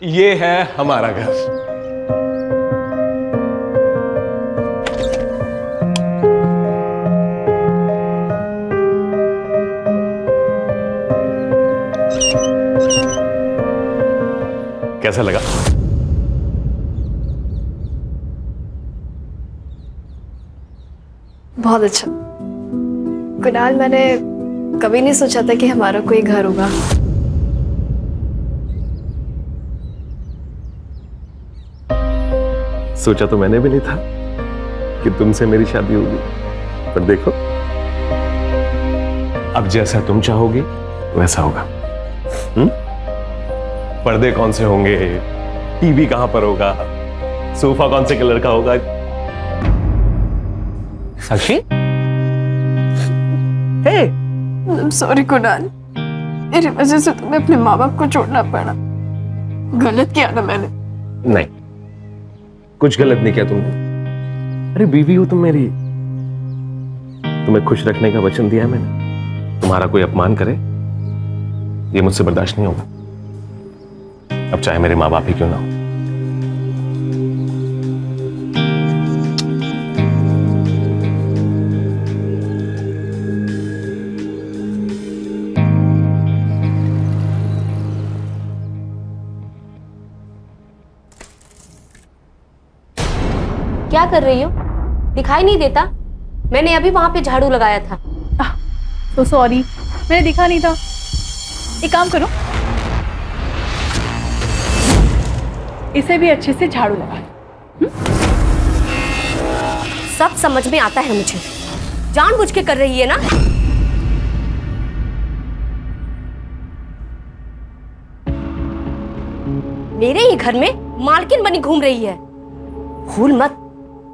ये है हमारा घर। कैसा लगा? बहुत अच्छा कुणाल, मैंने कभी नहीं सोचा था कि हमारा कोई घर होगा। सोचा तो मैंने भी नहीं था कि तुमसे मेरी शादी होगी, पर देखो अब जैसा तुम चाहोगी वैसा होगा। पर्दे कौन से होंगे, टीवी कहां पर होगा, सोफा कौन से कलर का होगा। साक्षी, हे, सॉरी कुणाल, मेरी वजह से तुम्हें अपने माँ बाप को छोड़ना पड़ा। गलत किया ना मैंने? नहीं, कुछ गलत नहीं किया तुमने। अरे बीवी हो तुम मेरी, तुम्हें खुश रखने का वचन दिया है मैंने। तुम्हारा कोई अपमान करे ये मुझसे बर्दाश्त नहीं होगा, अब चाहे मेरे माँ बाप ही क्यों ना हो। क्या कर रही हो? दिखाई नहीं देता? मैंने अभी वहां पे झाड़ू लगाया था। तो सॉरी, मैंने दिखा नहीं था। एक काम करो, इसे भी अच्छे से झाड़ू लगा। सब समझ में आता है मुझे, जानबूझ के कर रही है ना? मेरे ही घर में मालकिन बनी घूम रही है। भूल मत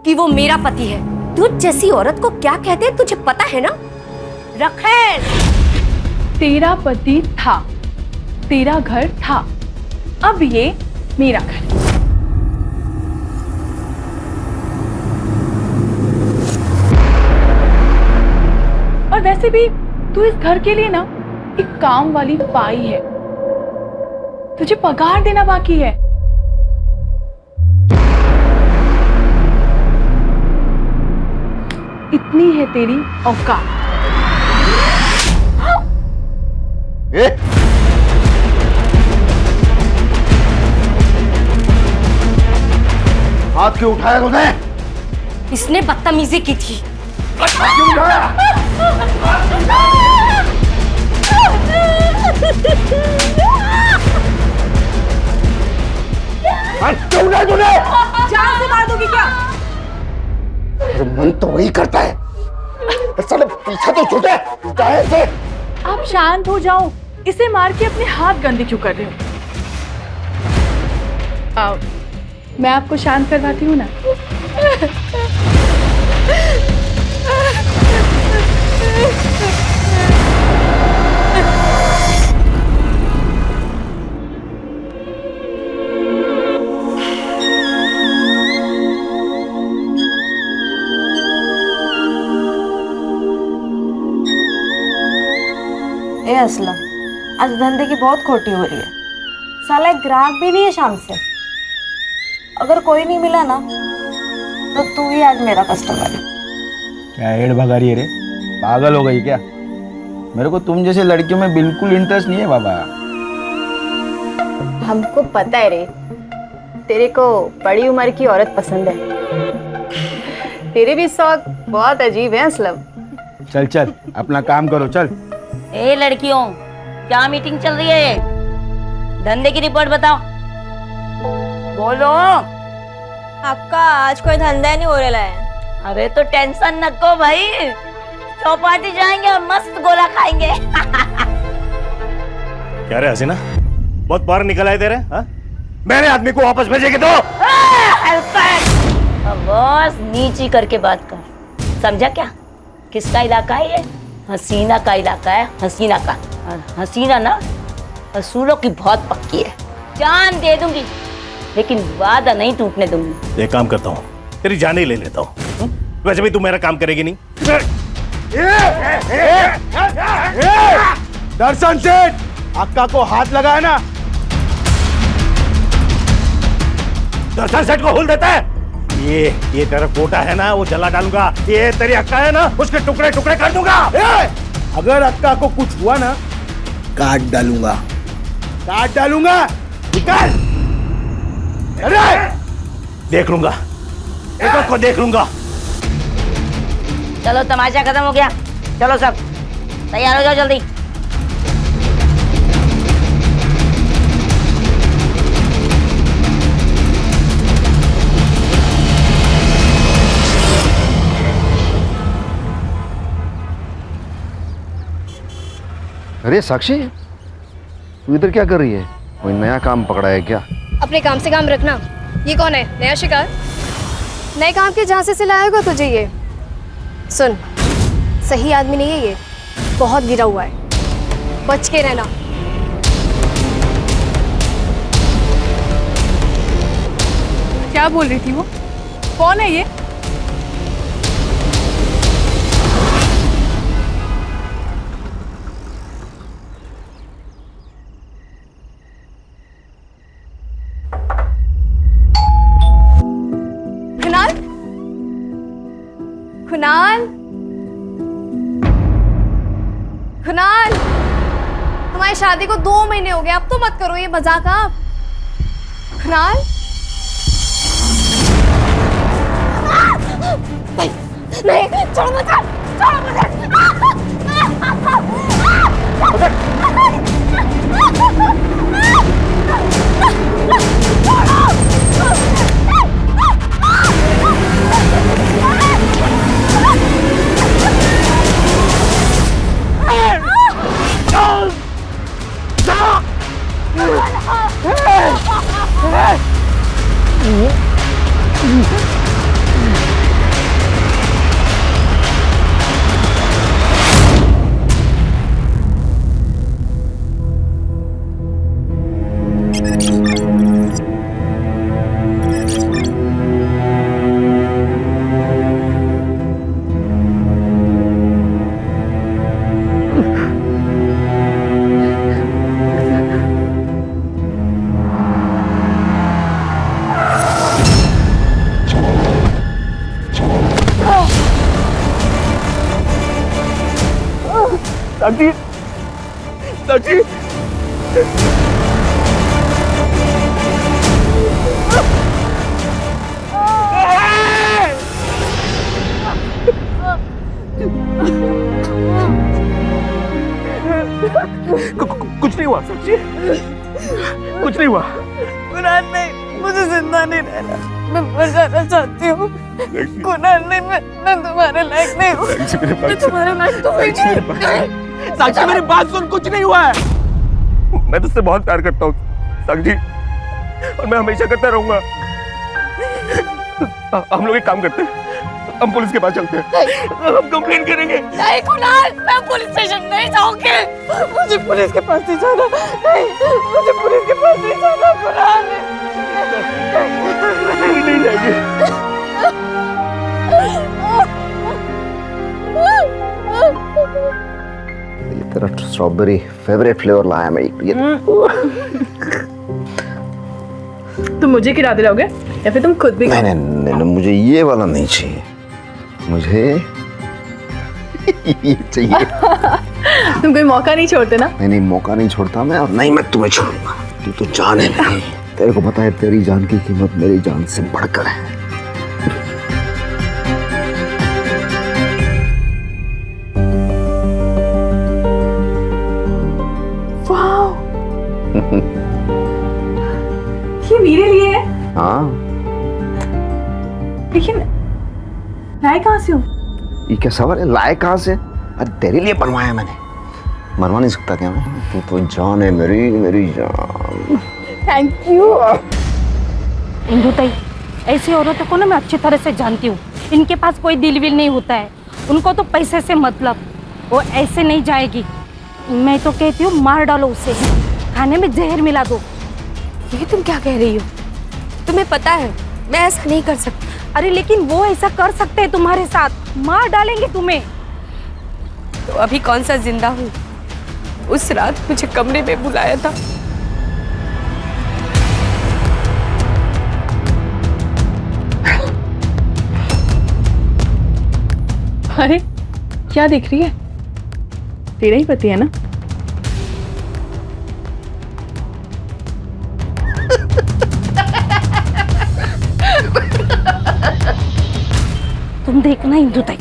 कि वो मेरा पति है। तुझ जैसी औरत को क्या कहते हैं तुझे पता है ना? रखेल, तेरा पति था, तेरा घर था, अब ये मेरा घर। और वैसे भी तू इस घर के लिए ना एक काम वाली पाई है, तुझे पगार देना बाकी है। इतनी है तेरी औकात। हाथ क्यों उठाया तूने? इसने बदतमीजी की थी। क्यों उठाया? हाथ क्यों उठाया तूने? जान से मार दोगी क्या? मन तो वही करता है, साले पीछा तो छूटे चाहे से। आप शांत हो जाओ, इसे मार के अपने हाथ गंदे क्यों कर रहे हो? आओ, मैं आपको शांत करवाती हूँ ना। ए असलम, आज धंधे की बहुत खोटी हो रही है। साला एक ग्राहक भी नहीं है शाम से। अगर कोई नहीं मिला ना तो तू ही आज मेरा कस्टमर है। क्या एड भगा रही है रे? पागल हो गई क्या? मेरे को तुम जैसे लड़कियों में बिल्कुल इंटरेस्ट नहीं है बाबा। हमको पता है रे, तेरे को बड़ी उम्र की औरत पसंद है। तेरे भी शौक बहुत अजीब है असलम। चल चल अपना काम करो, चल। ए लड़कियों, क्या मीटिंग चल रही है? धंधे की रिपोर्ट बताओ। बोलो। आपका आज कोई धंधा नहीं हो रहा है। अरे तो टेंशन न को भाई, चौपाटी जाएंगे और मस्त गोला खाएंगे। क्या रे हसीना, बहुत बाहर निकल आए तेरे? हाँ? मेरे आदमी को वापस भेजेंगे तो? बस नीची करके बात कर, समझा क्या? किसका इलाका है ये? हसीना का इलाका है, हसीना का। और हसीना ना असूलों की बहुत पक्की है। जान दे दूंगी लेकिन वादा नहीं टूटने दूंगी। एक काम करता हूँ, तेरी जान ही ले लेता हूँ। वैसे भी तू मेरा काम करेगी नहीं। दर्शन सेठ, अक्का को हाथ लगाया ना, दरअसल सेट को हुल देता है। ये तेरा कोटा है ना, वो जला डालूंगा। ये तेरी अक्का है ना, उसके टुकड़े टुकड़े कर दूंगा। अगर अक्का को कुछ हुआ ना, काट डालूंगा, काट डालूंगा। निकाल। अरे देख लूंगा, एक को देख लूंगा। चलो तमाशा खत्म हो गया, चलो सब तैयार हो जाओ जल्दी। अरे साक्षी, तू इधर क्या कर रही है? कोई नया काम पकड़ा है क्या? अपने काम से काम रखना। ये कौन है? नया शिकार? नए काम के जहाँ से लाया होगा तुझे ये। सुन, सही आदमी नहीं है ये, बहुत गिरा हुआ है, बच के रहना। क्या बोल रही थी वो? कौन है ये? कुणाल, कुणाल, हमारी शादी को 2 महीने हो गए, अब तो मत करो ये मजाक आप। कुणाल, नहीं, छोड़ो मुझे, छोड़ो मुझे। साक्षी, साक्षी, कुछ नहीं हुआ साक्षी, कुछ नहीं हुआ। कुणाल नहीं, मुझे जिंदा नहीं रहना, मैं मर जाना चाहती हूँ। कुणाल नहीं, मैं तुम्हारे लायक नहीं हूँ। मैं तुम्हारे लायक तो हुई नहीं। साक्षी मेरी बात सुन, कुछ नहीं हुआ है। मैं तुझसे बहुत प्यार करता हूँ साक्षी, और मैं हमेशा करता रहूंगा। हम लोग एक काम करते हैं, हम पुलिस के पास चलते हैं, हम कंप्लेन करेंगे। नहीं कुणाल, मैं पुलिस स्टेशन नहीं जाऊंगी। मुझे पुलिस के पास नहीं जाना, नहीं, मुझे पुलिस के पास नहीं जाना। कुणाल नहीं जाएंगे। तेरा स्ट्रॉबेरी फेवरेट फ्लेवर लाया मैं ये। तुम मुझे खिला दिलाओगे या फिर तुम खुद भी? नहीं, नहीं, नहीं, मुझे ये वाला नहीं चाहिए, मुझे ये चाहिए। तुम कोई मौका नहीं छोड़ते ना? नहीं, मौका नहीं छोड़ता मैं, और नहीं मैं तुम्हें छोड़ूंगा। तू तो जान है मेरी, तेरे को पता है तेरी जान की कीमत मेरी जान से बढ़कर है। ये मेरे लिए है? हाँ, लेकिन लाए कहाँ से हो? ये क्या सवाल है, लाए कहाँ से? अरे तेरे लिए बनवाया मैंने, मरवा नहीं सकता क्या मैं? तू तो जान है मेरी, मेरी जान। Thank you. इंदु ताई, ऐसी औरतों को ना मैं अच्छी तरह से जानती हूँ। इनके पास कोई दिल विल नहीं होता है, उनको तो पैसे से मतलब। वो ऐसे नहीं जाएगी। मैं तो कहती हूँ मार डालो उसे, खाने में जहर मिला दो। ये तुम क्या कह रही हो? तुम्हें पता है मैं ऐसा नहीं कर सकती। अरे लेकिन वो ऐसा कर सकते हैं तुम्हारे साथ, मार डालेंगे तुम्हें। तो अभी कौन सा जिंदा हूँ? उस रात मुझे कमरे में बुलाया था, अरे क्या देख रही है? तेरा ही पति है ना? तुम देखना इंदुताई,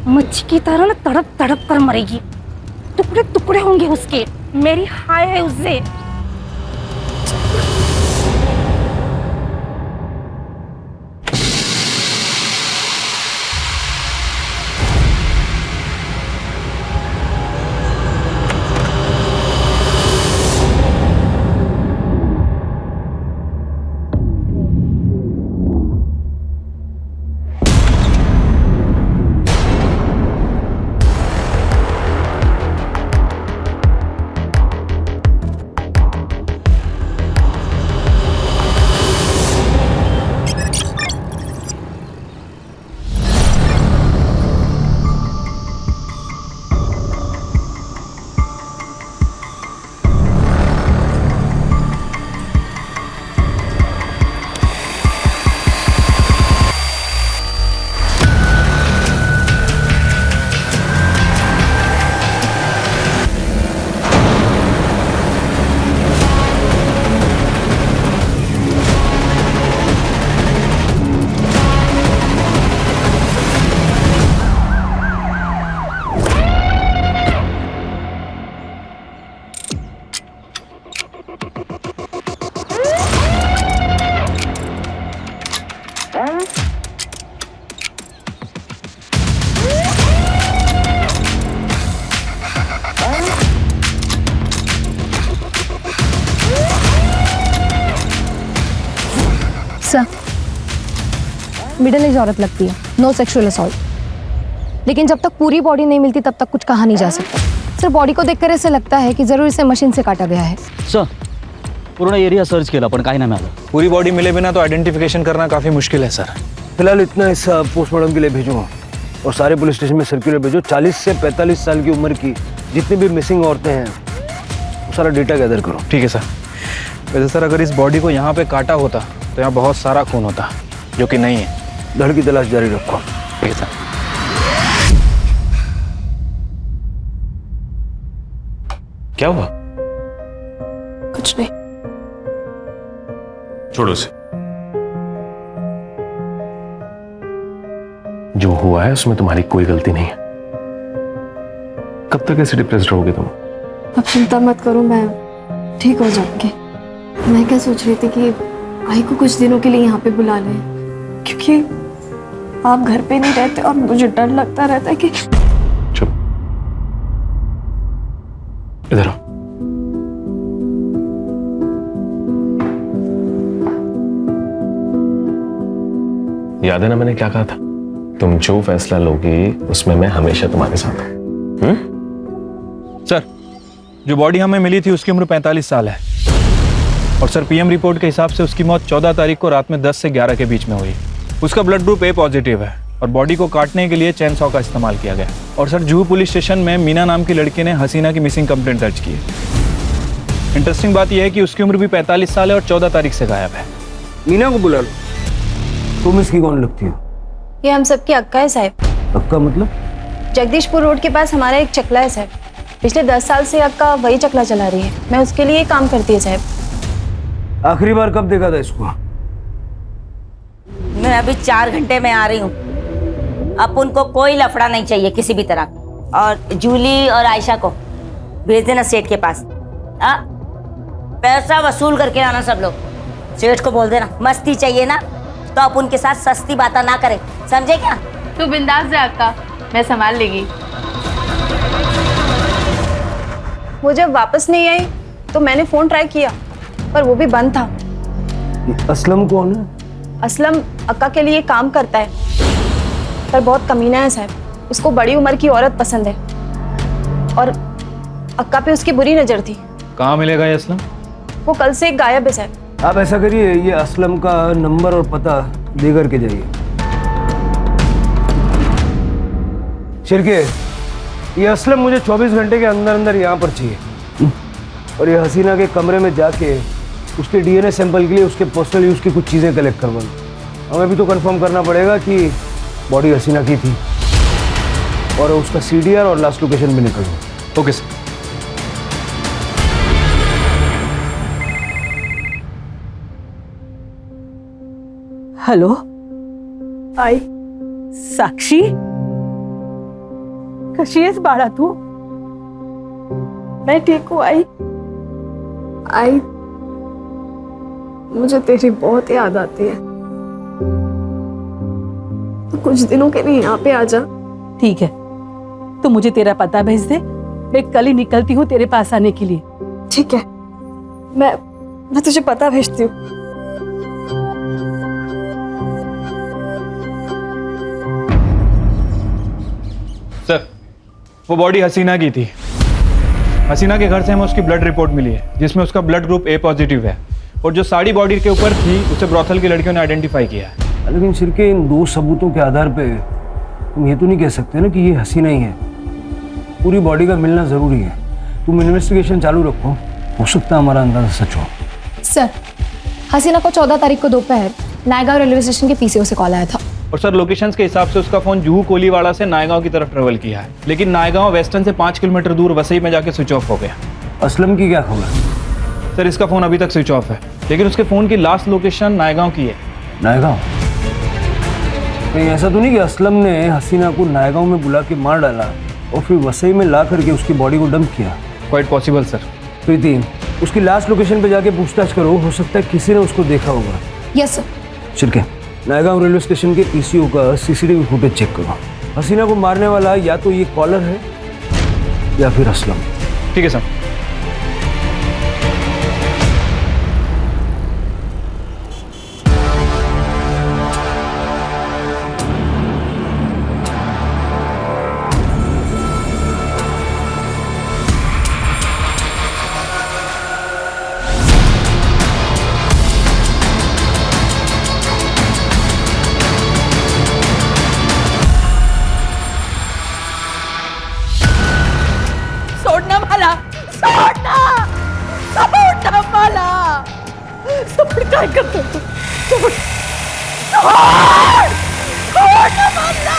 मच्छी की तरह ना तड़प तड़प कर मरेगी, टुकड़े टुकड़े होंगे उसके। मेरी हाय है उससे। सर, मिडिल एज औरत लगती है, नो सेक्सुअल असॉल्ट, लेकिन जब तक पूरी बॉडी नहीं मिलती तब तक कुछ कहा नहीं जा सकता। सर, बॉडी को देखकर ऐसे लगता है कि जरूर इसे मशीन से काटा गया है। सर, पूर्ण एरिया सर्च केला पण काही नाही मिळालं। पूरी बॉडी मिले बिना तो आइडेंटिफिकेशन करना काफ़ी मुश्किल है सर। फिलहाल इतना हिस्सा पोस्टमार्टम के लिए भेजूंगा और सारे पुलिस स्टेशन में सर्कुलर भेजो। 40 से 45 साल की उम्र की जितनी भी मिसिंग औरतें हैं वो सारा डेटा गैदर करो। ठीक है सर। वैसे सर, अगर इस बॉडी को यहाँ पे काटा होता तो यहाँ बहुत सारा खून होता, जो कि नहीं है। धड़ की तलाश जारी रखो। ठीक है सर। क्या हुआ? कुछ नहीं। छोड़ो उसे। जो हुआ है उसमें तुम्हारी कोई गलती नहीं है। कब तक ऐसे डिप्रेस्ड रहोगे तुम? अब चिंता मत करो, मैं ठीक हो जाऊंगी। मैं क्या सोच रही थी कि आई को कुछ दिनों के लिए यहाँ पे बुला लें, क्योंकि आप घर पे नहीं रहते और मुझे डर लगता रहता है कि। चुप, इधर आओ। याद है ना मैंने क्या कहा था? तुम जो फैसला लोगी उसमें मैं हमेशा तुम्हारे साथ हूं। सर, जो बॉडी हमें मिली थी उसकी उम्र 45 साल है और सर पीएम रिपोर्ट के हिसाब से उसकी मौत 14 तारीख को रात में 10 से 11 के बीच में हुई। उसका ब्लड ग्रुप ए पॉजिटिव है और बॉडी को काटने के लिए चैन सॉ का इस्तेमाल किया गया। और सर, जुहू पुलिस स्टेशन में मीना नाम की लड़की ने हसीना की मिसिंग कंप्लेंट दर्ज की है। इंटरेस्टिंग बात यह है कि उसकी उम्र भी 45 साल है और 14 तारीख से गायब है। मीना को बुला लो। तुम इसकी कौन लगती हो? ये हम सबकी अक्का है साहब। अक्का मतलब? जगदीशपुर रोड के पास हमारा एक चकला है साहब। पिछले 10 साल से अक्का वही चकला चला रही है। मैं उसके लिए काम करती है साहब। आखिरी बार कब देखा था इसको? मैं अभी 4 घंटे में आ रही हूँ। अब उनको कोई लफड़ा नहीं चाहिए किसी भी तरह। और जूली और आयशा को भेज देना सेठ के पास। पैसा वसूल करके आना सब लोग। सेठ को बोल देना मस्ती चाहिए ना तो आप उनके साथ सस्ती बातें ना करें, समझे क्या? तू बिंदास जा अक्का, मैं संभाल लेगी। वो जब वापस नहीं आई तो मैंने फोन ट्राई किया पर वो भी बंद था। असलम कौन है? असलम अक्का के लिए काम करता है पर बहुत कमीना है साहब। उसको बड़ी उम्र की औरत पसंद है और अक्का पे उसकी बुरी नजर थी। कहाँ मिलेगा ये असलम? वो कल से गायब है साहब। आप ऐसा करिए, ये असलम का नंबर और पता दे करके जाइए। शिरके, ये असलम मुझे 24 घंटे के अंदर अंदर यहाँ पर चाहिए और ये हसीना के कमरे में जाके उसके डीएनए सैंपल के लिए उसके पर्सनल यूज की कुछ चीज़ें कलेक्ट करवाऊँ। हमें भी तो कंफर्म करना पड़ेगा कि बॉडी हसीना की थी। और उसका CDR और लास्ट लोकेशन भी निकल दो। Okay sir. हॅलो आई साक्षी, कशी आहेस बाळा तू? मैं ठीक हूँ आई। आई मुझे तेरी बहुत याद आती है, तो कुछ दिनों के लिए यहाँ पे आ जा। ठीक है, तू मुझे तेरा पता भेज दे, मैं कल ही निकलती हूँ तेरे पास आने के लिए। ठीक है, मैं तुझे पता भेजती हूँ। सर, वो बॉडी हसीना की थी। हसीना के घर से हमें उसकी ब्लड रिपोर्ट मिली है जिसमें उसका ब्लड ग्रुप A पॉजिटिव है, और जो साड़ी बॉडी के ऊपर थी उसे ब्रॉथल की लड़कियों ने आइडेंटिफाई किया है। लेकिन शिरके, इन 2 सबूतों के आधार पे तुम ये तो नहीं कह सकते ना कि ये हसीना ही है। पूरी बॉडी का मिलना जरूरी है। तुम इन्वेस्टिगेशन चालू रखो, हो सकता है हमारा अंदाजा सच हो। सर, हसीना को 14 तारीख को दोपहर नायगांव रेलवे स्टेशन के PCO से कॉल आया था। और सर, लोकेशंस के हिसाब से उसका फोन जुहू कोलीवाड़ा से नायगांव की तरफ ट्रेवल किया है, लेकिन नायगांव वेस्टर्न से 5 किलोमीटर दूर वसई में जाके स्विच ऑफ हो गया। असलम की क्या खबर? सर, इसका फोन अभी तक स्विच ऑफ है, लेकिन उसके फोन की लास्ट लोकेशन नायगांव की है। नायगांव? नहीं, ऐसा तो नहीं कि असलम ने हसीना को नायगांव में बुला के मार डाला और फिर वसई में ला करके उसकी बॉडी को डंप किया? Quite possible sir. प्रीति, उसकी लास्ट लोकेशन पे जाके पूछताछ करो, हो सकता है किसी ने उसको देखा होगा। Yes sir. Shirke, Naigaon railway station के PCO का CCTV फुटेज चेक करो। हसीना को मारने वाला या तो ये कॉलर है या फिर असलम। ठीक है सर। सोडना मला, सोडना, सोडना मला, सोड, काय करतो तू? सोड, सोड, सोडना मला.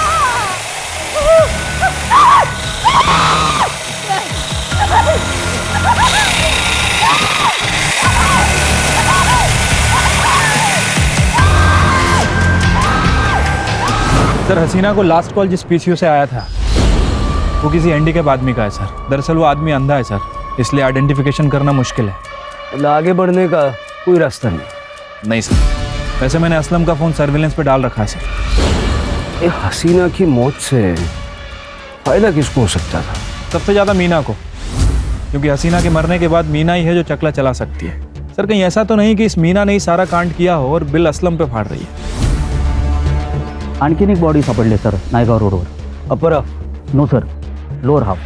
सर, हसीना को लास्ट कॉल जिस PCO से आया था वो किसी हैंडीकैप आदमी का है सर। दरअसल वो आदमी अंधा है सर, इसलिए आइडेंटिफिकेशन करना मुश्किल है। मतलब आगे बढ़ने का कोई रास्ता नहीं? नहीं सर। वैसे मैंने असलम का फ़ोन सर्विलेंस पे डाल रखा है सर। ये हसीना की मौत से फायदा किसको हो सकता था? सबसे ज़्यादा मीना को, क्योंकि हसीना के मरने के बाद मीना ही है जो चकला चला सकती है। सर, कहीं ऐसा तो नहीं कि इस मीना ने ही सारा कांड किया हो और बिल असलम पे फाड़ रही है? आणखीन एक बॉडी सापडली सर नायगाव रोडवर. Upper half? No sir, lower half.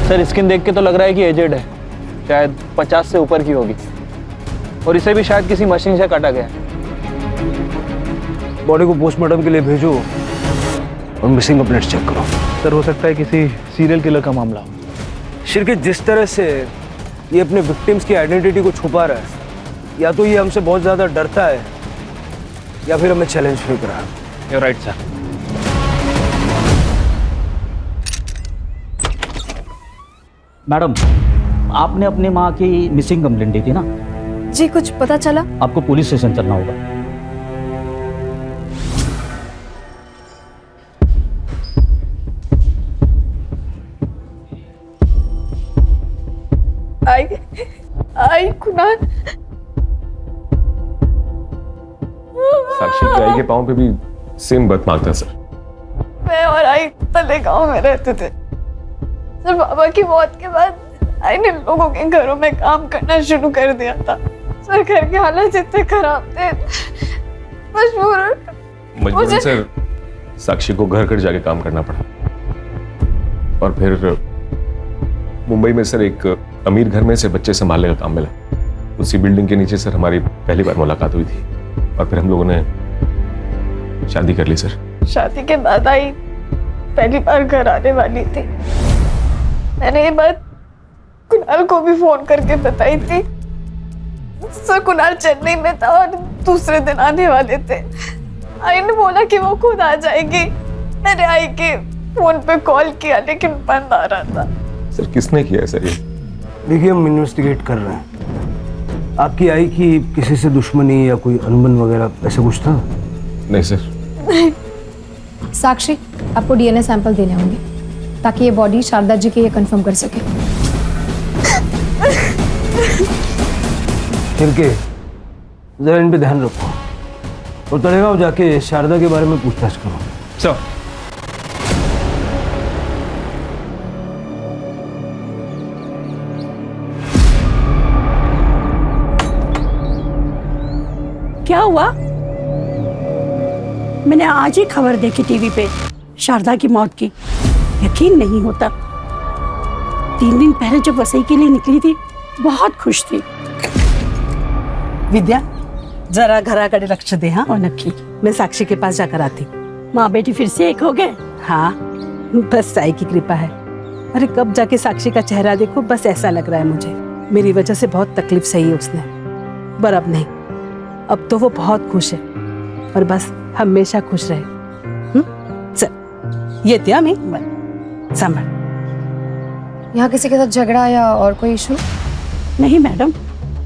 Sir, skin देख के तो लग रहा है कि एजेड है, शायद 50 से ऊपर की होगी, और इसे भी शायद किसी मशीन से काटा गया। बॉडी को पोस्टमार्टम के लिए भेजो और मिसिंग कंप्लेंट्स चेक करो। सर, हो सकता है किसी सीरियल किलर का मामला हो। शिरके, जिस तरह से ये अपने विक्टिम्स की आइडेंटिटी को छुपा रहा है, या तो ये हमसे बहुत ज़्यादा डरता है या फिर हमें चैलेंज फ्री करा। You're right, sir. मैडम, आपने अपनी माँ की मिसिंग कंप्लेंट दी थी ना? जी, कुछ पता चला? आपको पुलिस स्टेशन चलना होगा। आई कुणाल, साक्षी की आई के पाँव पे भी सेम बर्थ मार्क था सर। मैं और आई तले गांव में रहते थे सर। बाबा की मौत के बाद आई ने लोगों के घरों में काम करना शुरू कर दिया था सर। घर के हालात इतने खराब थे, मजबूरन सर साक्षी को घर घर जाके काम करना पड़ा, और फिर मुंबई में सर एक अमीर घर में से बच्चे संभालने का काम मिला। उसी बिल्डिंग के नीचे सर हमारी पहली बार मुलाकात हुई थी, और फिर हम लोगों ने शादी कर ली सर। शादी के बाद आई पहली बार घर आने वाली थी। मैंने ये बात कुणाल को भी फोन करके बताई थी। सर कुणाल चेन्नई में था और दूसरे दिन आने वाले थे। आई ने बोला कि वो खुद आ जाएगी। मैंने आई के फोन पे कॉल किया लेकिन बंद आ रहा था। सर किसने किया है सर ये? देखिए हम इन्वेस्टिगेट कर रहे हैं। आपकी आई की किसी से दुश्मनी या कोई अनबन वगैरह ऐसा कुछ था? नहीं सर। साक्षी, आपको डीएनए सैंपल देने होंगे ताकि ये बॉडी शारदा जी की ये कंफर्म कर सके। छिड़के, जरा इन पे ध्यान रखो और तड़ेगांव जाके शारदा के बारे में पूछताछ करो। सर क्या हुआ? मैंने आज ही खबर देखी टीवी पे शारदा की मौत की। यकीन नहीं होता। 3 दिन पहले जब वसई के लिए निकली थी बहुत खुश थी। विद्या, जरा घराकडे लक्ष दे। हाँ, और नक्की, मैं साक्षी के पास जाकर आती। माँ बेटी फिर से एक हो गए। हाँ, बस साई की कृपा है। अरे कब जाके साक्षी का चेहरा देखो, बस ऐसा लग रहा है मुझे मेरी वजह से बहुत तकलीफ सही उसने। पर अब नहीं, अब तो वो बहुत खुश है और बस हमेशा खुश रहे। चल ये त्या मैं संभाल। यहाँ किसी के साथ झगड़ा या और कोई इशू? नहीं मैडम,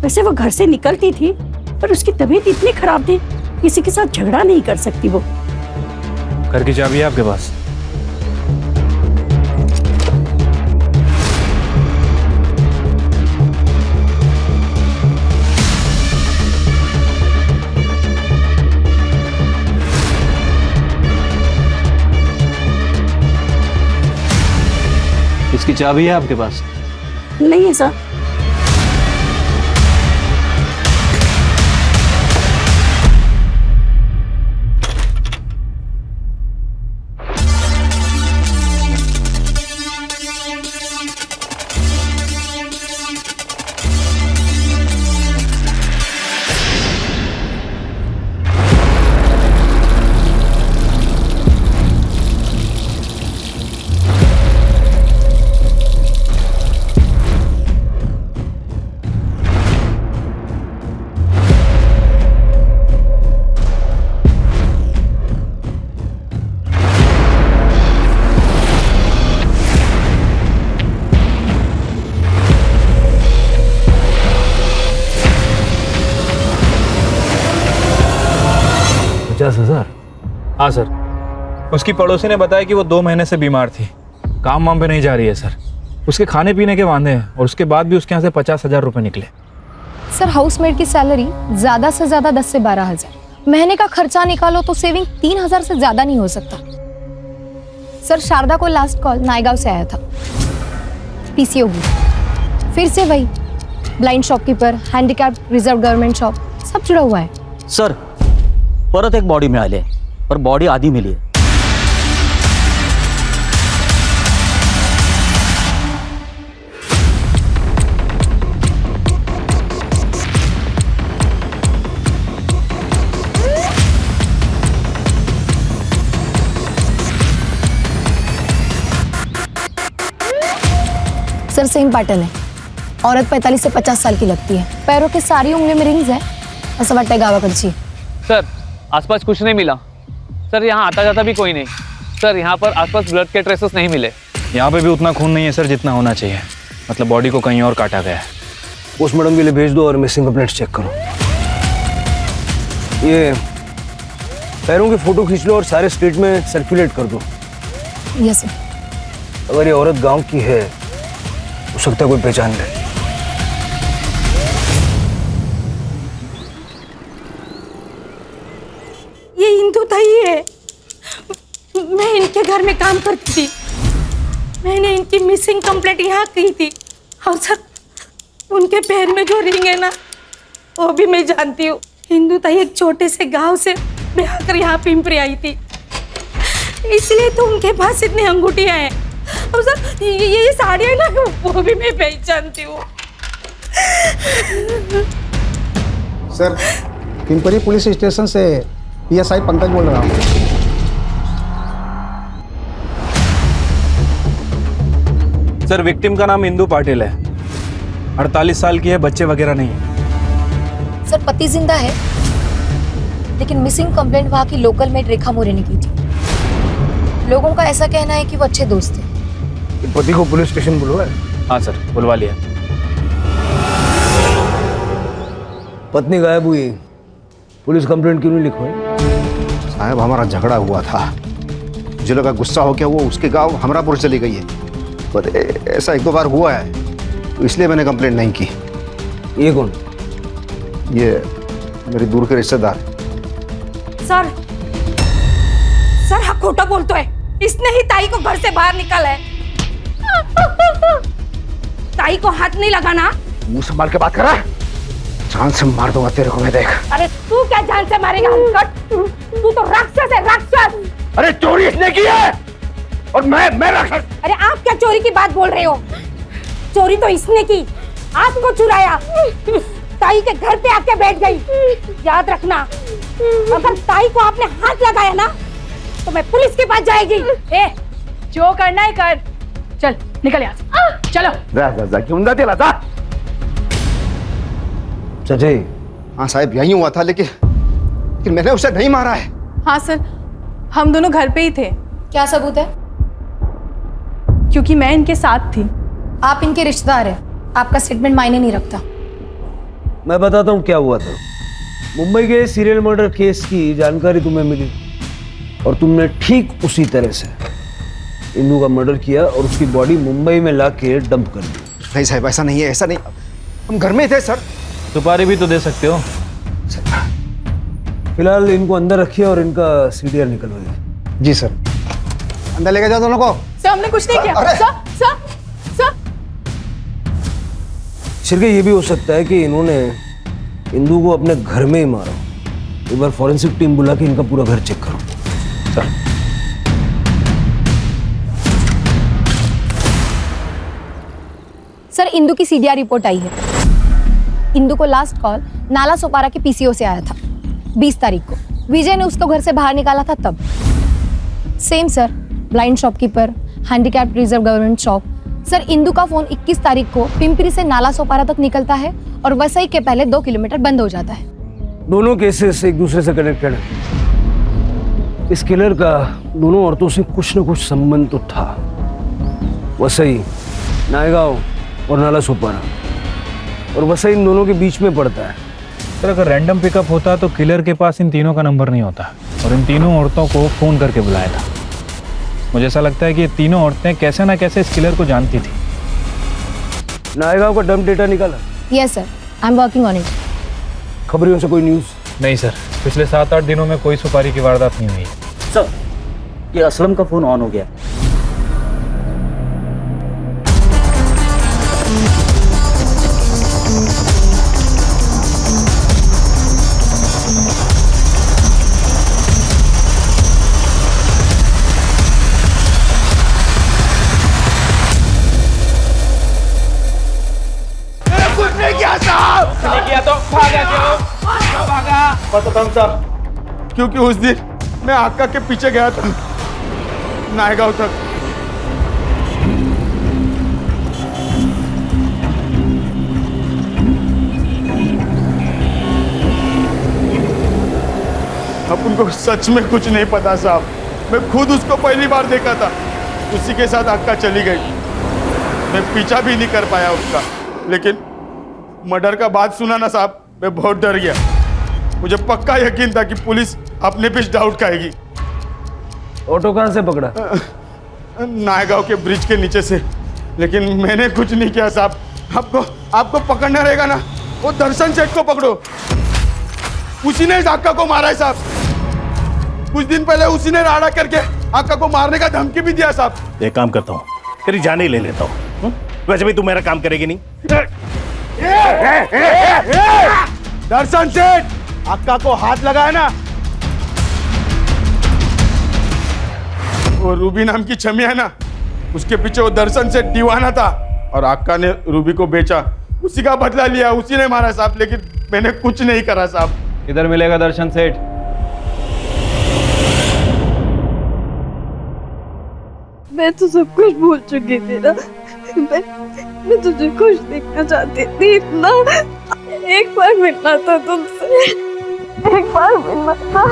वैसे वो घर से निकलती थी पर उसकी तबीयत इतनी खराब थी, किसी के साथ झगड़ा नहीं कर सकती वो। घर की चाबी है आपके पास? इसकी चाबी है आपके पास? नहीं है सर। हाँ सर, उसकी पड़ोसी ने बताया कि वो 2 महीने से बीमार थी, काम वाम पे नहीं जा रही है सर। उसके खाने पीने के वांदे हैं और उसके बाद भी उसके यहाँ से 50,000 रुपए निकले। सर हाउसमेट की सैलरी ज्यादा से ज्यादा 10 से 12,000, महीने का खर्चा निकालो तो सेविंग 3,000 से ज्यादा नहीं हो सकता। सर शारदा को लास्ट कॉल नायगांव से आया था, पीसीओ भी, फिर से वही blind shopkeeper, handicap reserve government shop, सब जुड़ा हुआ है। सर परत एक बॉडी मिळाली आहे, पर बॉडी आधी मिली आहे। सर सेम पैटर्न है, औरत 45 से 50 साल की लगती है, पैरों के सारी उंगली में रिंग्स है, असं वाटतंय गावाकडची। सर आसपास कुछ नहीं मिला सर, यहाँ आता जाता भी कोई नहीं सर, यहाँ पर आसपास ब्लड के ट्रेसेस नहीं मिले। यहाँ पे भी उतना खून नहीं है सर जितना होना चाहिए, मतलब बॉडी को कहीं और काटा गया है। पोस्टमार्टम के लिए भेज दो और मिसिंग कंप्लेंट्स चेक करो। ये पैरों की फोटो खींच लो और सारे स्टेट में सर्कुलेट कर दो। Yes sir. अगर ये औरत गांव की है हो सकता है कोई पहचान ले। ये इंदु ताई है, मैं इनके घर में काम करती थी, मैंने इनकी मिसिंग कंप्लेंट यहाँ की थी। और सर उनके पैर में जो रिंग है ना वो भी मैं जानती हूँ। इंदु ताई एक छोटे से गांव से ब्याह कर यहाँ पिंपरी आई थी, इसलिए तो उनके पास इतनी अंगूठियाँ हैं। और सर ये साड़ियाँ ना वो भी मैं पहचानती हूँ। सर पिंपरी पुलिस स्टेशन से पीएसआई पंकज बोल रहा हूँ। सर विक्टिम का नाम इंदु पाटिल है, 48 साल की है, बच्चे वगैरह नहीं है। सर पति जिंदा है, लेकिन मिसिंग कंप्लेंट वहाँ की लोकल मेड रेखा मोरे ने की थी। लोगों का ऐसा कहना है कि वो अच्छे दोस्त थे। पति को पुलिस स्टेशन बुलवाया? हाँ सर, बुलवा लिया। पत्नी गायब हुई, पुलिस कंप्लेंट क्यों नहीं लिखवाई? साहब हमारा झगड़ा हुआ था, मुझे लगा गुस्सा हो गया वो उसके गांव हमरापुर चली गई है, पर ऐसा एक दो बार हुआ है तो इसलिए मैंने कंप्लेंट नहीं की। ये कौन? ये मेरी दूर के रिश्तेदार। सर सर हाँ खोटा बोलते है, इसने ही ताई को घर से बाहर निकाला है। ताई को हाथ नहीं लगाना। मुंह संभाल के बात कर रहा है, जान से मार दूंगा तेरे को मैं, देख। अरे तू क्या जान से मारेगा हलकट? तू तो राक्षस है, राक्षस। अरे चोरी इसने की है और मैं राक्षस। अरे आप क्या चोरी की बात बोल रहे हो? चोरी तो इसने की, आपको चुराया, ताई के घर पे आके बैठ गई। याद रखना, अगर ताई को आपने हाथ लगाया ना तो मैं पुलिस के पास जाएगी। ए, जो करना है कर, चल निकल यहाँ से, चलो। जा क्यों ना तेला जा। सजय। हाँ साहब यही हुआ था, लेकिन मैंने उसे नहीं मारा है। हाँ सर, हम दोनों घर पे ही थे। क्या सबूत है? क्योंकि मैं इनके साथ थी। आप इनके रिश्तेदार हैं, आपका स्टेटमेंट मायने नहीं रखता। मैं बताता हूँ क्या हुआ था। मुंबई के सीरियल मर्डर केस की जानकारी तुम्हें मिली और तुमने ठीक उसी तरह से इंदू का मर्डर किया और उसकी बॉडी मुंबई में लाके डंप कर दी। नहीं साहब ऐसा नहीं है, ऐसा नहीं, हम घर में थे सर। सुपारी भी तो दे सकते हो। फिलहाल इनको अंदर रखिए और इनका सीडीआर निकलवाइए। जी सर। अंदर लेके जाओ दोनों को। सर हमने कुछ नहीं किया। सर शिरके ये भी हो सकता है कि इन्होंने इंदू को अपने घर में ही मारा। एक बार फॉरेंसिक टीम बुला के इनका पूरा घर चेक करो। सर सर इंदू की सीडीआर रिपोर्ट आई है। इंदू को लास्ट कॉल नाला सोपारा के पीसीओ से आया था 20 तारीख को। विजय ने उसको घर से बाहर निकाला था तब। Same sir, blind shopkeeper, handicapped reserve government shop. Sir Indu का फोन 21 तारीख को पिंपरी से नाला सोपारा तक निकलता है और वसई के पहले 2 किलोमीटर बंद हो जाता है। दोनों केसेस एक दूसरे से कनेक्टेड है। इस किलर का दोनों औरतों से कुछ न कुछ संबंध तो था। वसई, नायगांव और नाला सोपारा, और वसई इन दोनों के बीच में पड़ता है। सर अगर रैंडम पिकअप होता तो किलर के पास इन तीनों का नंबर नहीं होता और इन तीनों औरतों को फ़ोन करके बुलाया था। मुझे ऐसा लगता है कि ये तीनों औरतें कैसे ना कैसे इस किलर को जानती थी। नायगांव का डंप डेटा निकाला? Yes sir, I am working on it. खबरियों से कोई न्यूज़? नहीं सर, पिछले 7-8 दिनों में कोई सुपारी की वारदात नहीं हुई। सर ये असलम का फ़ोन ऑन हो गया। क्योंकि उस दिन मैं आका के पीछे गया था नायगांव तक। अब उनको सच में कुछ नहीं पता साहब, मैं खुद उसको पहली बार देखा था, उसी के साथ आका चली गई। मैं पीछा भी नहीं कर पाया उसका, लेकिन मर्डर का बात सुना ना साहब, मैं बहुत डर गया। मुझे पक्का यकीन था कि पुलिस अपने पे डाउट खाएगी। ऑटो कहाँ से पकड़ा? नायगांव के ब्रिज के नीचे से, लेकिन मैंने कुछ नहीं किया साहब। आपको पकड़ना रहेगा ना, वो दर्शन सेठ को पकड़ो, उसी ने आका को मारा है साहब। कुछ दिन पहले उसी ने राड़ा करके आका को मारने का धमकी भी दिया साहब। एक काम करता हूँ, तेरी जान ही ले लेता हूँ। वैसे भी तू मेरा काम करेगी नहीं। दर्शन सेठ, आका को हाथ लगाया ना, वो रूबी नाम की छमी है ना, उसके पीछे वो दर्शन सेठ दीवाना था और आका ने रूबी को बेचा, उसी का बदला लिया, उसी ने मारा साहब, लेकिन मैंने कुछ नहीं करा साहब। किधर मिलेगा दर्शन सेठ? मैं तो सब कुछ भूल चुकी थी ना। मैं तुझे खुश देखना चाहती थी इतना। एक बार मिलना था तुमसे, एक बार मिलना था।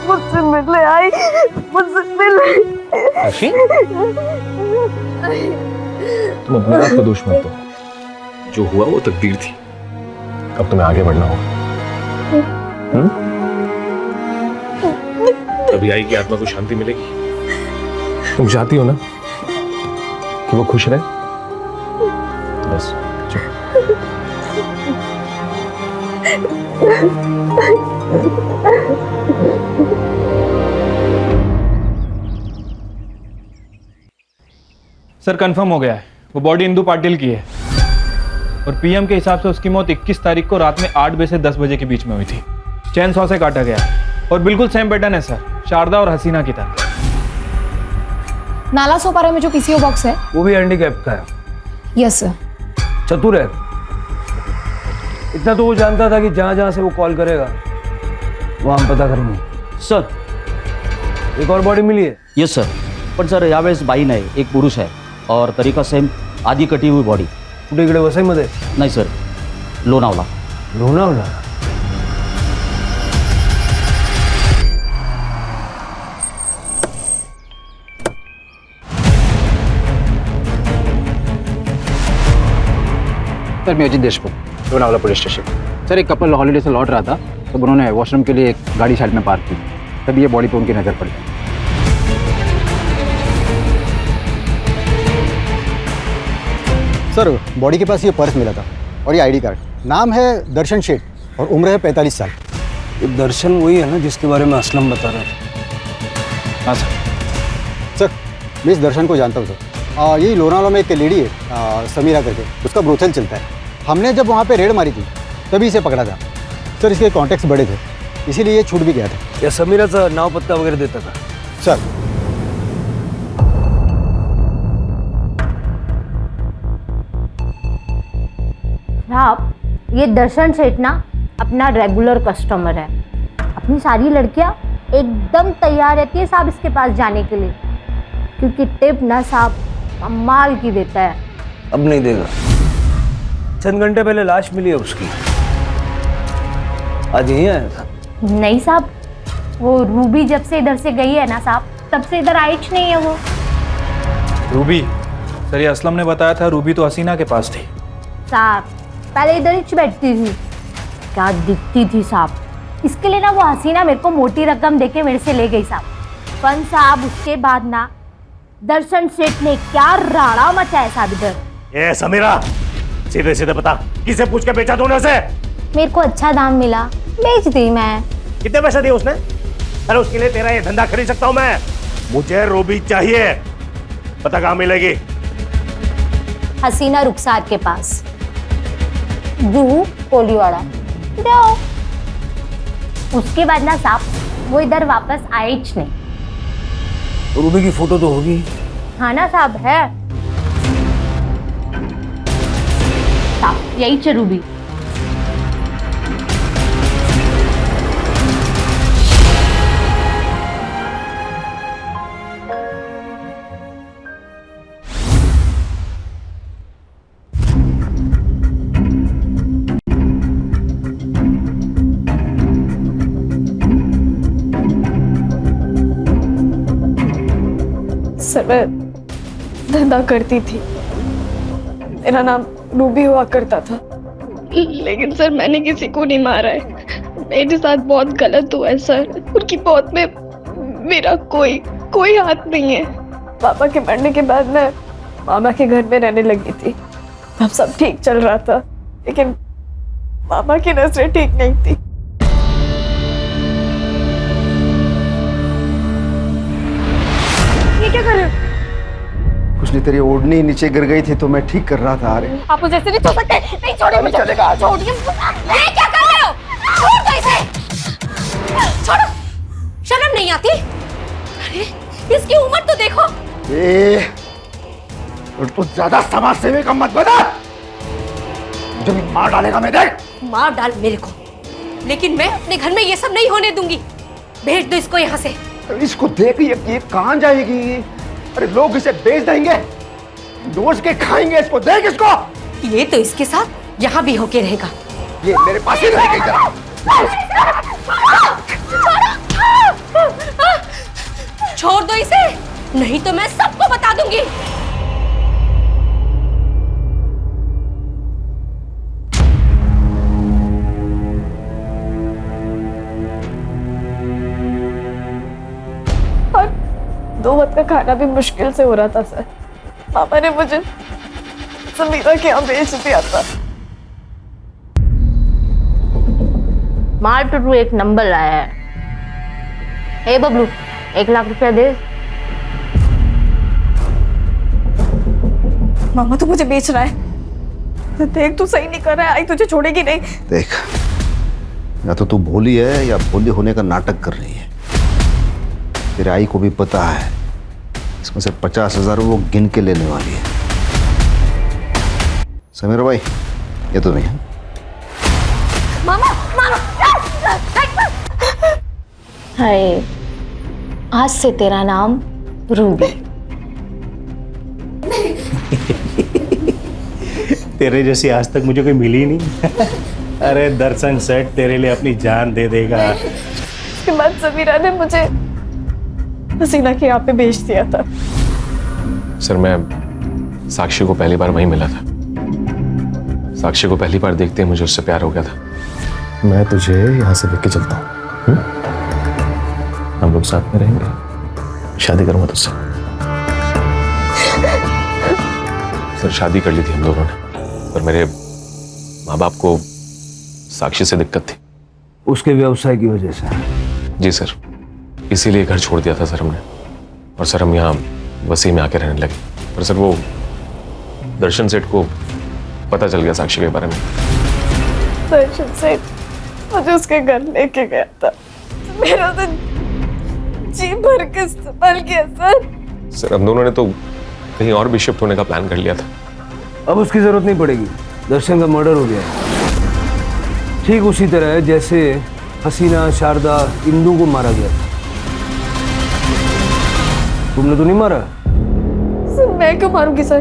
मुझसे मिलने आई, मुझसे मिले। तुम अपने आप का दोष मत दो, जो हुआ वो तकदीर थी। अब तुम्हें आगे बढ़ना होगा। तभी आएगी आत्मा को शांति मिलेगी। तुम चाहती हो ना कि वो खुश रहे? बस सर कंफर्म हो गया है, वो बॉडी इंदु पाटिल की है और पीएम के हिसाब से उसकी मौत 21 तारीख को रात में 8 बजे से 10 बजे के बीच में हुई थी। चैन सॉ से काटा गया और बिल्कुल सेम पैटर्न है सर, शारदा और हसीना की तरह। नाला सोपारा में जो पीसीओ बॉक्स है वो भी हैंडीकैप का है। Yes sir. चतुर है, इतना तो वो जानता था कि जहां जहां से वो कॉल करेगा वहां हम पता करेंगे। सर एक और बॉडी मिली है? यस सर, पण सर यावेळेस बाई नाही, एक पुरुष आहे और तरीका सेम, आधी कटी हुई बॉडी। कुठे इकडे वसईमध्ये? नाही सर, लोणावला। लोणावला? सर मैं Ajit Deshmukh, Lonavala police station. Sir एक कपल हॉलीडे से लौट रहा था, तब उन्होंने वॉशरूम के लिए एक गाड़ी साइड में पार्क की, तभी ये बॉडी पे उनकी नज़र पड़ी। सर बॉडी के पास ये पर्स मिला था और ये आईडी कार्ड। नाम है दर्शन शेठ और उम्र है 45 साल। ये दर्शन वही है ना जिसके बारे में असलम बता रहा था? हाँ सर। सर मैं इस दर्शन को जानता हूँ सर। यही लोनावला में एक लेडी है समीरा करके, उसका ब्रोथल चलता है। हमने जब वहाँ पे रेड मारी थी तभी इसे पकड़ा था सर। इसके कॉन्टैक्ट्स बड़े थे, इसीलिए ये छूट भी गया था। या समीराचा नाव पत्ता वगैरह देता था? सर साहब, ये दर्शन सेठ ना अपना रेगुलर कस्टमर है। अपनी सारी लड़कियां एकदम तैयार रहती है साहब इसके पास जाने के लिए, क्योंकि टिप ना साहब कमाल की देता है। अब नहीं देगा। चंद घंटे पहले लाश मिली है उसकी, आज यहीं आया था। नहीं साहब, वो रूबी जब से इधर से गई है ना साहब, तब से इधर आई नहीं है वो। रूबी? सर ये असलम ने बताया था रूबी तो हसीना के पास थी। साहब पहले इधर ही बैठती थी, क्या दिखती थी साहब। इसके लिए ना वो हसीना मेरे को मोटी रकम देके मेरे से ले गई साहब। पण साहब उसके बाद ना दर्शन सेठ ने क्या राड़ा मचाया साहब इधर। ए समीरा, सीधे सीधे बता, किसे पूछ के बेचा तूने उसे? मेरे को अच्छा दाम मिला, बेच दी मैं। कितने पैसे दिए उसने? अरे उसके लिए तेरा ये धंधा खरीद सकता हूं मैं। मुझे रूबी चाहिए, पता कहाँ मिलेगी? हसीना रुखसार के पास, जूहू कोलीवाड़ा। जाओ। उसके बाद ना साहब वो इधर वापस आए ही नहीं। रूबी की फोटो तो होगी? हाँ ना साहब, है साहब, यही च रूबी। सर मैं धंधा करती थी, मेरा नाम रूबी हुआ करता था, लेकिन सर मैंने किसी को नहीं मारा है। मेरे साथ बहुत गलत हुआ है सर। उनकी मौत में मेरा कोई हाथ नहीं है। पापा के मरने के बाद मैं मामा के घर में रहने लगी थी, तब सब ठीक चल रहा था, लेकिन मामा की नजरें ठीक नहीं थी। ये क्या कर रहे हो? कुछ नहीं, तेरी ओढ़नी नीचे गिर गई थी तो मैं ठीक कर रहा था। अरे आप मुझे ऐसे नहीं छोड़ सकते। नहीं छोड़िए मुझे। चलेगा, छोड़िए। ये क्या कर रहे हो? छोड़ दो इसे। छोड़ो, शर्म नहीं आती? अरे इसकी उम्र तो देखो। तो ज्यादा समाज सेवी का मत बना, मुझे भी मार डालेगा। मैं देख, मार डाल मेरे को, लेकिन मैं अपने घर में ये सब नहीं होने दूंगी। भेज दो इसको यहाँ से। इसको देख, ये कहाँ जाएगी? अरे लोग इसे बेच देंगे। दोस्त के खाएंगे इसको, देख इसको। ये तो इसके साथ यहाँ भी होके रहेगा। ये मेरे पास ही रहेगा इधर। छोड़ दो इसे, नहीं तो मैं सबको बता दूंगी। और 2 वक्त का खाना भी मुश्किल से हो रहा था सर। पापा ने मुझे समीरा के यहाँ भेज दिया था। मार टू एक नंबर लाया है। हे बबलू, 1 लाख रुपया दे। मामा तू मुझे बेच रहा है। देख तू सही नहीं कर रहा है, आई तुझे छोड़ेगी नहीं। देख, या तो तू भोली है या भोली होने का नाटक कर रही है। तेरे आई को भी पता है इसमें से 50,000 वो गिन के लेने वाली है। समीरा भाई, ये तो नहीं है। मामा, मामा। हाय, आज से तेरा नाम रूबी। तेरे जैसी आज तक मुझे कोई मिली नहीं। अरे दर्शन सेठ तेरे लिए अपनी जान दे देगा। उसके बाद समीरा ने मुझे हसीना के यहाँ पे भेज दिया था। सर, मैं साक्षी को पहली बार वहीं मिला था। साक्षी को पहली बार देखते ही मुझे उससे प्यार हो गया था। मैं तुझे यहाँ से लेके चलता हूँ, हम लोग साथ में रहेंगे, शादी करूंगा तुझसे। सर, शादी कर ली थी हम दोनों ने, पर मेरे माँ बाप को साक्षी से दिक्कत थी। उसके व्यवसाय की वजह से? जी सर, इसीलिए घर छोड़ दिया था सर हमने। और सर, हम यहाँ वसी में आके रहने लगे। पर सर, वो दर्शन सेठ को पता चल गया साक्षी के बारे में। दर्शन सेठ मुझे उसके घर लेके गया था। मेरा तो जी भर के इस्तेमाल किया सर। सर, हम दोनों ने तो कहीं और भी शिफ्ट होने का प्लान कर लिया था। अब उसकी जरूरत नहीं पड़ेगी, दर्शन का मर्डर हो गया। ठीक उसी तरह जैसे हसीना, शारदा, इंदू को मारा गया था। तुमने तो नहीं मारा? सर, मैं क्यों मारूंगी सर?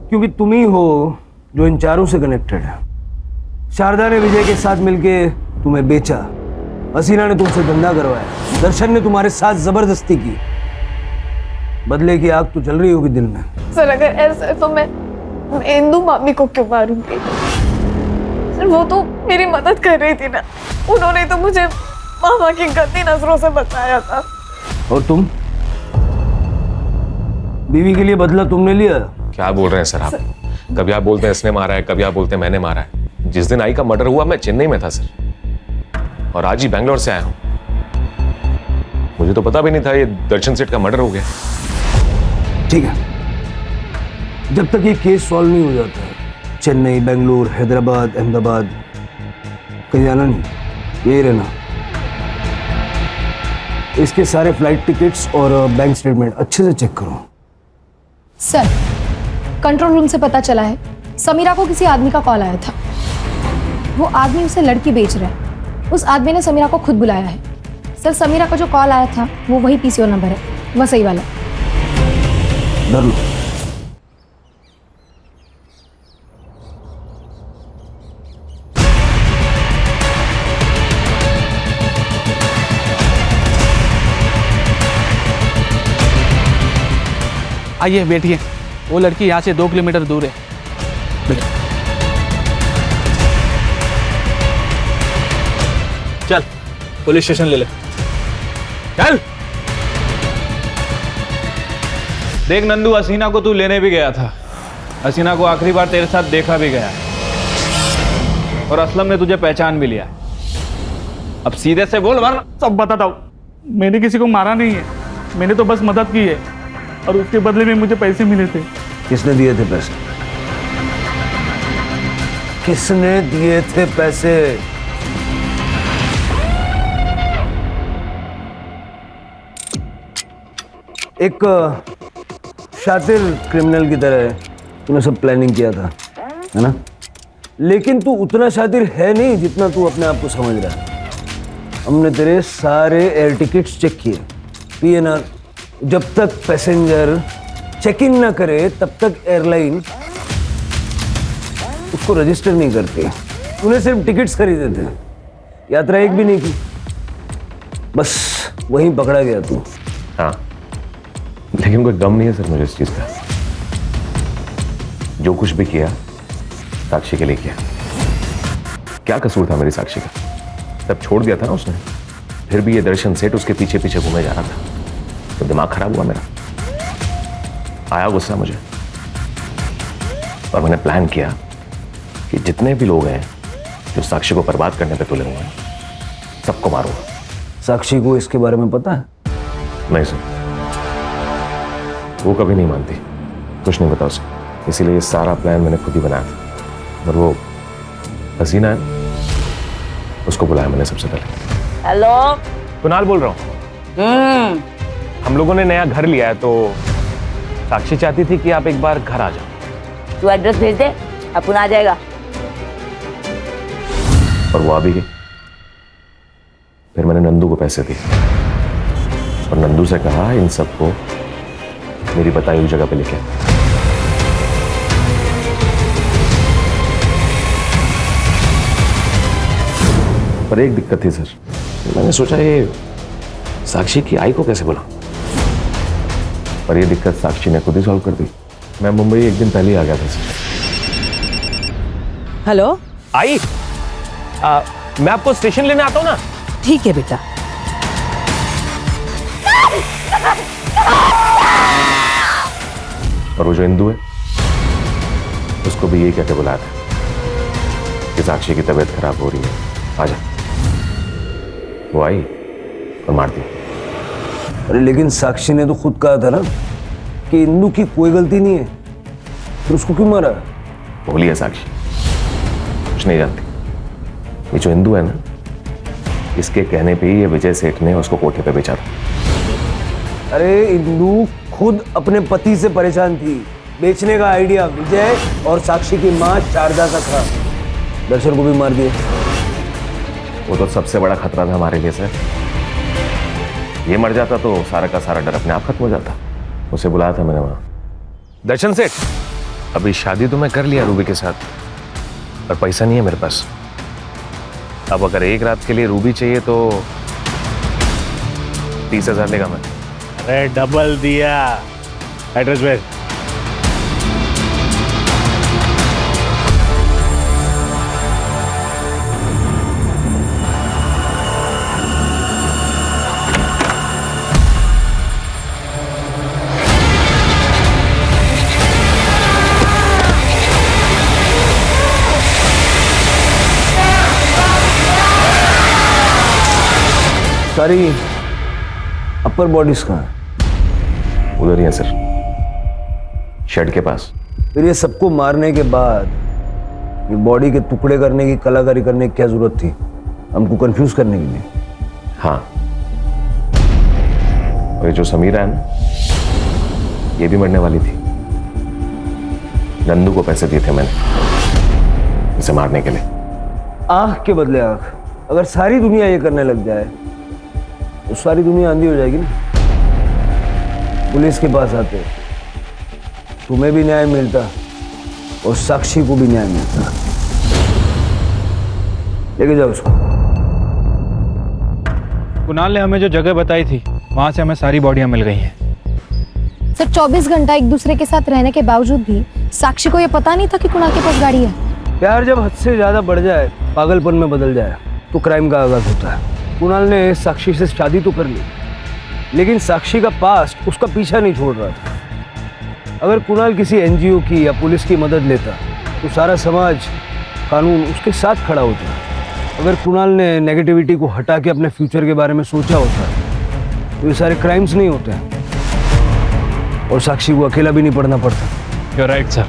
क्योंकि तुम ही हो जो इन चारों से कनेक्टेड है। शारदा ने विजय के साथ मिलके तुम्हें बेचा, हसीना ने तुमसे धंधा करवाया, दर्शन ने तुम्हारे साथ जबरदस्ती की। बदले की आग तो जल रही होगी दिल में। सर, अगर ऐसा है तो मैं इंदू मामी को क्यों मारूंगी? सर, वो तो मेरी मदद कर रही थी ना। उन्होंने तो मुझे मामा की गंदी नजरों से बचाया था। और तुम? बीवी के लिए बदला तुमने लिया? क्या बोल रहे हैं सर आप? कभी आप बोलते हैं इसने मारा है, कभी आप बोलते हैं मैंने मारा है। जिस दिन आई का मर्डर हुआ मैं चेन्नई में था सर, और आज ही बैंगलोर से आया हूं। मुझे तो पता भी नहीं था ये दर्शन सेठ का मर्डर हो गया। ठीक है, जब तक ये केस सॉल्व नहीं हो जाता, चेन्नई, बेंगलुरु, हैदराबाद, अहमदाबाद कहीं जाना नहीं, यही रहना। इसके सारे फ्लाइट टिकट्स और बैंक स्टेटमेंट अच्छे से चेक करो। सर, कंट्रोल रूम से पता चला है समीरा को किसी आदमी का कॉल आया था। वो आदमी उसे लड़की बेच रहा है। उस आदमी ने समीरा को खुद बुलाया है। सर, समीरा का जो कॉल आया था वो वही पीसीओ नंबर है, वह सही वाला। डर लो। आइए बैठिए। वो लड़की यहाँ से 2 किलोमीटर दूर है। चल पुलिस स्टेशन ले ले। चल। देख नंदू, हसीना को तू लेने भी गया था। हसीना को आखिरी बार तेरे साथ देखा भी गया, और असलम ने तुझे पहचान भी लिया। अब सीधे से बोल, वरना सब बताता हूँ। मैंने किसी को मारा नहीं है, मैंने तो बस मदद की है, और उसके बदले में मुझे पैसे मिले थे। किसने दिए थे पैसे? किसने दिए थे पैसे? एक शातिर क्रिमिनल की तरह तूने सब प्लानिंग किया था, है ना? लेकिन तू उतना शातिर है नहीं जितना तू अपने आप को समझ रहा है। हमने तेरे सारे एयर टिकट्स चेक किए, पीएनआर। जब तक पैसेंजर चेक इन ना करे तब तक एयरलाइन उसको रजिस्टर नहीं करती। तूने सिर्फ टिकट्स खरीदे थे, यात्रा एक भी नहीं की, बस वहीं पकड़ा गया तू। हाँ, लेकिन कोई गम नहीं है सर मुझे इस चीज का। जो कुछ भी किया साक्षी के लिए किया। क्या कसूर था मेरी साक्षी का? तब छोड़ दिया था ना उसने, फिर भी ये दर्शन सेठ उसके पीछे पीछे घूमे जा रहा था, तो दिमाग खराब हुआ मेरा। आया गुस्सा मुझे और मैंने प्लान किया कि जितने भी लोग हैं जो साक्षी को बर्बाद करने पे तुले हुए हैं सबको मारूंगा। साक्षी को इसके बारे में पता है? नहीं सर, वो कभी नहीं मानती, कुछ नहीं पता उसे, इसीलिए ये सारा प्लान मैंने खुद ही बनाया था। और वो हसीना है, उसको बुलाया मैंने सबसे पहले। हेलो, कुणाल बोल रहा हूँ। हम लोगों ने नया घर लिया है तो साक्षी चाहती थी कि आप एक बार घर आ जाओ। तू एड्रेस भेज दे, अपन आ जाएगा। और वो आ भी गई। फिर मैंने नंदू को पैसे दिए और नंदू से कहा इन सबको मेरी बताई हुई जगह पे लेके आ। पर एक दिक्कत थी सर, मैंने सोचा ये साक्षी की आई को कैसे बुलाऊं, पर ये दिक्कत साक्षी ने खुद ही सॉल्व कर दी। मैं मुंबई एक दिन पहले ही आ गया था सर। हेलो आई, मैं आपको स्टेशन लेने आता हूँ ना। ठीक है बेटा। और वो जो इंदू है उसको भी यही कहते बुलाया था कि साक्षी की तबीयत खराब हो रही है, आजा। वो आई और मार दी। अरे लेकिन साक्षी ने तो खुद कहा था ना कि इंदू की कोई गलती नहीं है, फिर उसको क्यों मारा? भोली है साक्षी, कुछ नहीं जानती। ये जो इंदू है ना, इसके कहने पे ही ये विजय सेठ ने उसको कोठे पे बेचा था। अरे इंदू खुद अपने पति से परेशान थी, बेचने का आइडिया विजय और साक्षी की मां शारदा का था। दर्शन को भी मार दिया। वो तो सबसे बड़ा खतरा था हमारे लिए सर। ये मर जाता तो सारा का सारा डर अपने आप खत्म हो जाता। उसे बुलाया था मैंने वहां। दर्शन सेठ, अभी शादी तो मैं कर लिया रूबी के साथ, पर पैसा नहीं है मेरे पास। अब अगर एक रात के लिए रूबी चाहिए तो 30,000 लेगा मैं। अरे डबल दिया। एड्रेस भेज। सारी अपर बॉडीज कहाँ है? उधर ही है सर, शेड के पास। फिर ये सबको मारने के बाद ये बॉडी के टुकड़े करने की कलाकारी करने की क्या जरूरत थी? हमको कंफ्यूज करने के लिए। हाँ, और ये जो समीरा है ना, ये भी मरने वाली थी। नंदू को पैसे दिए थे मैंने इसे मारने के लिए। आंख के बदले आंख। अगर सारी दुनिया ये करने लग जाए तो सारी दुनिया अंधी हो जाएगी ना। पुलिस के पास आते तुम्हें भी न्याय मिलता और साक्षी को भी न्याय मिलता। लेके जाओ उसको। कुणाल ने हमें जो जगह बताई थी वहां से हमें सारी बॉडियां मिल गई हैं। सर 24 घंटा एक दूसरे के साथ रहने के बावजूद भी साक्षी को ये पता नहीं था कि कुणाल के पास गाड़ी है। प्यार जब हद से ज्यादा बढ़ जाए, पागलपन में बदल जाए तो क्राइम का आगाज होता है। कुणाल ने साक्षी से शादी तो कर ली, लेकिन साक्षी का पास्ट उसका पीछा नहीं छोड़ रहा था। अगर कुणाल किसी एनजीओ की या पुलिस की मदद लेता तो सारा समाज, कानून उसके साथ खड़ा होता। अगर कुणाल ने नेगेटिविटी को हटा के अपने फ्यूचर के बारे में सोचा होता तो ये सारे क्राइम्स नहीं होते और साक्षी को अकेला भी नहीं पड़ना पड़ता। You're right, sir.